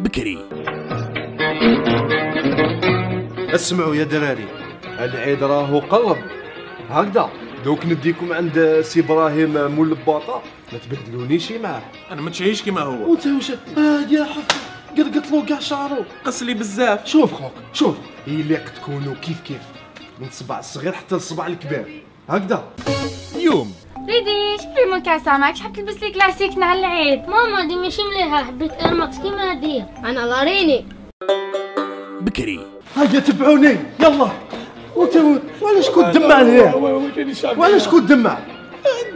بكري. اسمعوا يا دراري، العيد راهو قرب. هكذا دوك نديكم عند سي ابراهيم مول الباطا، ما تبدلونيش معاه. انا ما تشعيش كيما هو. وانت واش يا حف قرقط له كاع شعرو، قص لي بزاف. شوف خوك شوف، يليق تكونوا كيف كيف من الصبع الصغير حتى الصبع الكبير هكذا. يوم ريدي شوفي من كاسة ماكش حاب تلبس لي كلاسيك نهار العيد. ماما دي ماشي مليحة، حبيت ايرماكس كيما هادية. انا لاريني بكري. هيا تبعوني يلا. وانت وعلاش كنت تدمع ليه؟ وعلاش كنت تدمع؟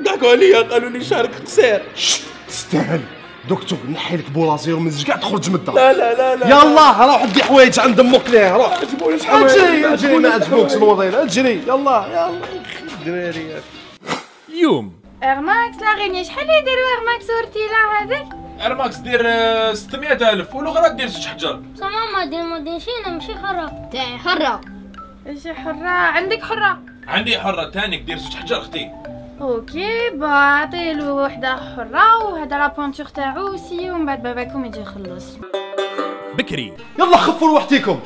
ضحكوا عليا قالوا لي شعرك قصير. تستاهل دكتور، نحي لك بولازير من كاع تخرج من الدار. لا لا لا لا يلا روح دي حوايج عند امك ليه، روح عجبوني شحال اجري ما عجبوكش الوظيفه، اجري يلا دراري. يوم ايرماكس لاغيني شحال يديروا ايرماكس ورتيلا هذاك؟ ايرماكس دير 600,000 والاخرى دير 6 حجر. بصح ماما دير موديشينا ماشي حرة. تاعي حرة. ايش حرة؟ عندك حرة؟ عندي حرة تانيك دير 6 حجر اختي. اوكي بعطيلو وحده حرة وهذا لابونتور تاعو سي، ومن بعد باباكم يجي يخلص. بكري. يلا خفوا لوحديكم.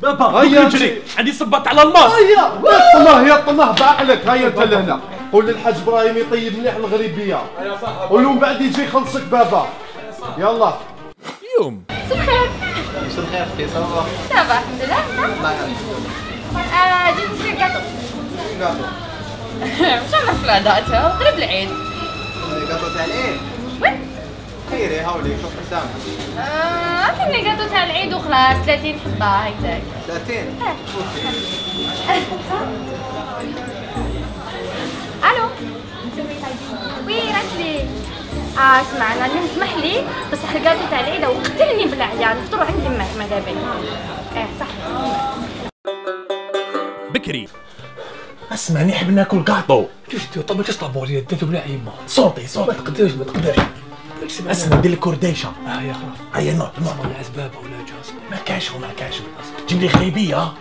بابا هيا نجري، عندي صباط على الماس. هيا يا طلاه بعقلك. هيا انت لهنا، قول للحاج ابراهيم يطيب مليح الغريبيه، قول له من بعد يجي يخلصك بابا. يلا يوم صباح الخير. صباح الخير اختي، صافا؟ صافا الحمد لله. الله يعاونك. جيت نشري كاطو. مش عارف فلادات قريب العيد. كاطو تاع العيد؟ وين؟ خيري هاولي شوف حسام. عطيني كاطو تاع العيد وخلاص 30 حبة هكذاك. 30؟ الو وي راسلي. اسمع انا اللي نسمح لي بصح الكاطو تاع العيد وقتلني بالعيان نفطروا عندي معك ماذا بيك. صح. بكري. اسمع نحب ناكل كاطو. شفتو طب تشطبوا لي انت ولا يما صوتي ما تقدرش اسمع ندير لك كرديشه. يا خلاص هيا نوض اسمع العزبابه ولا جاز ما كاش جيب لي خيبيه.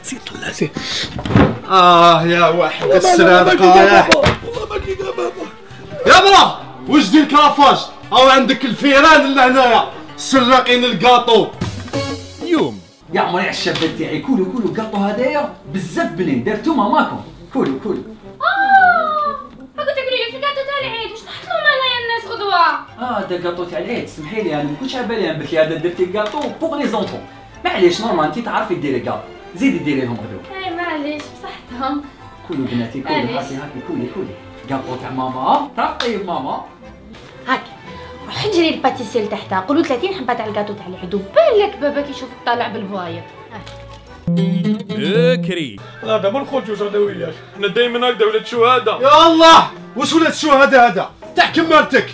سي طلع سي يا واحد السرقه يا والله ما لقيت بابا. يا مرا واش دير الكرافاج او عندك الفيران اللي هنايا سراقين الكاطو. يوم يا عمري على الشابات تاعي كولو كاطو هدايا بزاف بنين درتو ماماكم كولو. قلت تقولي لي في كاطو تاع العيد واش نحط لهم انايا الناس غدوه؟ دا كاطو تاع العيد سمحي لي انا ما كنتش على بالي بلي هذا درتي كاطو بوغ لي زونفون. معليش نورمال انت تعرفي ديري كاطو زيدي ديريهم غدوه. معليش بصحتهم. كولو بناتي كولو هاكي كولي كاطو تاع ماما تعرف طيب ماما هاك روح اجري الباتيسير لتحت قولوا 30 حبه تاع الكاطو تاع العيد وبالك باباك يشوف طالع بالبوايب. بكري. لا دابا نخرجوا زادوياش احنا دايما هكذا ولاد شهاده. يا الله واش ولات الشهداء هذا تاع كمارتك؟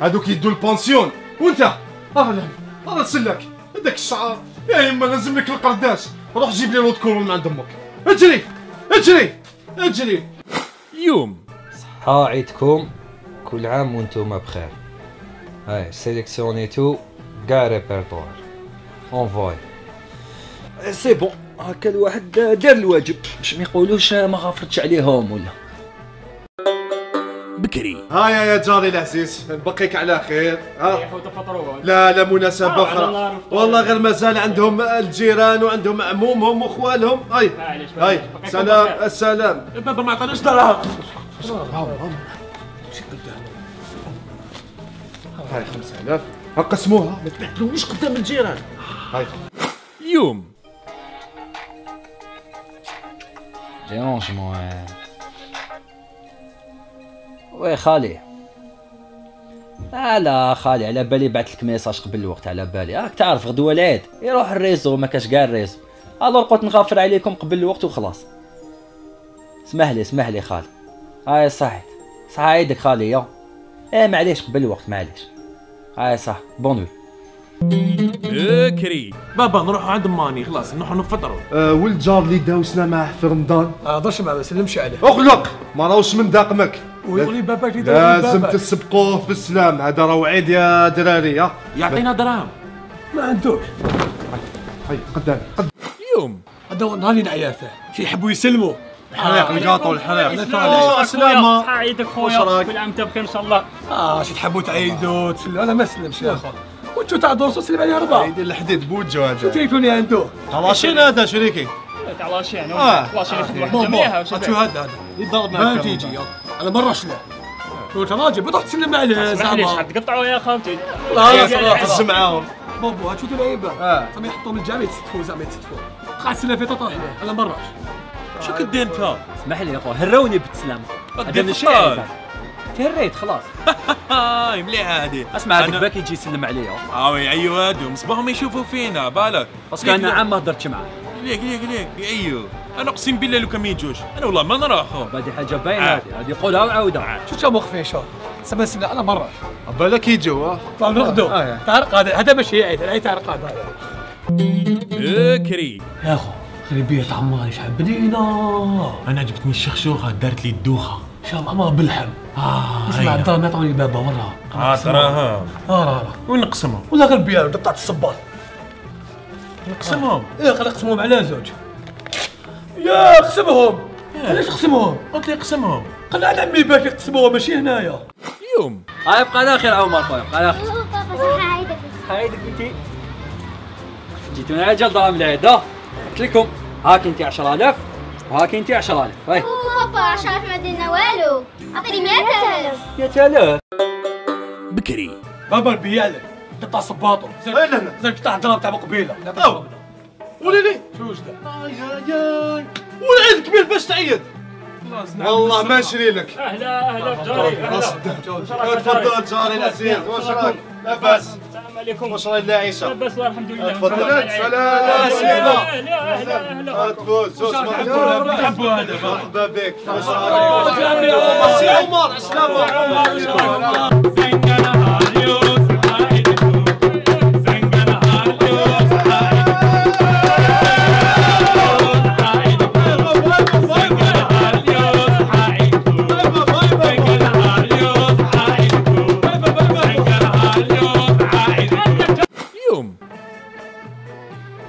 هذوك يدوا البونسيون وانت الله تسلك هذاك الشعر. يا يما لازم لك القرداش، روح جيب لي لوط كورون من عند امك. اجري. يوم عيدكم كل عام وانتم بخير. هاي سيليكسيونيتو كاع ريبرتوار اونفوي. سي بون هكا الواحد دار الواجب باش ما يقولوش ما غافرتش عليهم ولا. بكري. هيا يا جاري العزيز نبقيك على خير. لا مناسبة أخرى والله غير مازال عندهم الجيران وعندهم عمومهم وخوالهم. هاي السلام. بابا ما عطاناش دراهم. هاي 5000 قسموها ما تبهدلونيش قدام الجيران. هاي يوم ديرونجمون. وي خالي. لا خالي على بالي بعث لك ميساج قبل الوقت، على بالي راك تعرف غدوه العيد يروح الريزو ما كاش كاع الريزو. الور قلت نغفر عليكم قبل الوقت وخلاص. اسمح لي خالي. صحيت عيدك خالي يا معليش قبل الوقت معليش. صح بون. بكري. بابا نروحوا عند ماني خلاص نروحوا نفطروا. ولد جار اللي داوسنا معاه في رمضان هضرش معاه ما سلمش عليه. اغلق ما راهوش من داقمك. ويقولي باباك اللي لازم تسبقوه في السلام. هذا راه وعيد يا دراري. يعطينا دراهم. ما عندوش. هاي قدام يوم هذا هو النهار اللي نعيا فيه شي يحبوا يسلموا الحريق القاطو الحريق. سلامة. عيدك خويا. كل عام وانت بخير ان شاء الله. شي تحبوا تعيدوا تسلموا. انا ما سلمش يا اخو. وانتو تاع دروس سلم عليه ربع. عيد الحديد بوجو هذا. شو تريكوني عنده؟ لاشين هذا شريكي. تاع لاشين. لاشين ياخذ واحد جميعها. شو هذا؟ يضرب ما تيجي. انا مرة شلا. قلت راجل بتروح تسلم عليه زعما. معليش حتقطعوا يا خالتي. لا صراحة حس معاهم. بابا هاد شو لعيبه. زعما يحطوهم الجامع يتستفوا زعما يتستفوا. قاعد تسلم في تطرح انا مرة. شو كدير انت؟ اسمح لي يا اخو هروني بالسلامة. هذا ماشي تهريت خلاص. مليح هادي. اسمع هذاك باك يجي يسلم عليا. وي ايوه هادو مصباحهم يشوفوا فينا بالك. باسكو انا عام ما هضرتش معاه. ليك ايوه. انا اقسم بالله لو كان ما يجوش انا والله ما نرى اخو. هذه حاجه باينه هذه قولها وعاودها. شو تا مخفي شو سما سنة انا مرة بالك يجوا طال نغدو تعرق هذا ماشي عيد العيد تعرق هذا بكري يا اخو خلي بيت عمار شحال بدينا. انا عجبتني الشخشوخه دارت لي الدوخه ان شاء الله ما بالحم. اسمع الدار ما عطوني بابا وراها. تراها راه وين نقسمهم؟ ولا غير بيان قطعت الصباط نقسمهم. خلي نقسمهم على زوج. يا اقسمهم. علاش تقسمهم؟ قلت لي قسمهم. قال عاد عمي باش يقسموهم ماشي هنايا. يوم يبقى على خير عمر خويا بقى على خير. بابا صح عايدك. عايدك انتي جيتونا على جال دراهم العيد. قلت لكم هاك انتي 10000 وهاك انتي 10000. هاي بابا 10000 ما درنا والو. اعطيني 100000. 100000 بكري بابا البيال قطع صباطه زين قطع دراهم تاع قبيله. وليلي شو وجده؟ ياي والعيد كبير باش تعيد. والله ما نشري لك. اهلا جاري. تفضل جاري العزيز واش راك؟ لاباس؟ السلام عليكم. واش راهي العيشه؟ لاباس والحمد لله. تفضل. اهلا. تفوز زوج نحبوا هذا مرحبا بك. واش راك؟ سي عمر عسلامة.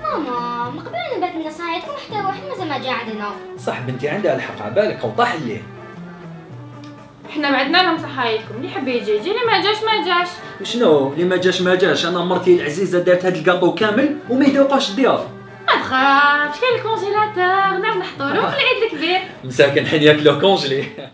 ماما ما قبل نبات لنا صايتكم حتى واحد مازال ما جا عندنا. صح بنتي عندها الحق عبالك او طاح الليل. حنا ما عندنا لهم صحايتكم، اللي يحب يجي يجي، اللي ما جاش ما جاش. شنو اللي ما جاش انا مرتي العزيزه دارت هاد الكاطو كامل وما يذوقاش الضياف. ما تخافش كاين الكونجيلاتور نعرف نحطولو في العيد الكبير. مساكن حين ياكلوه كونجلي.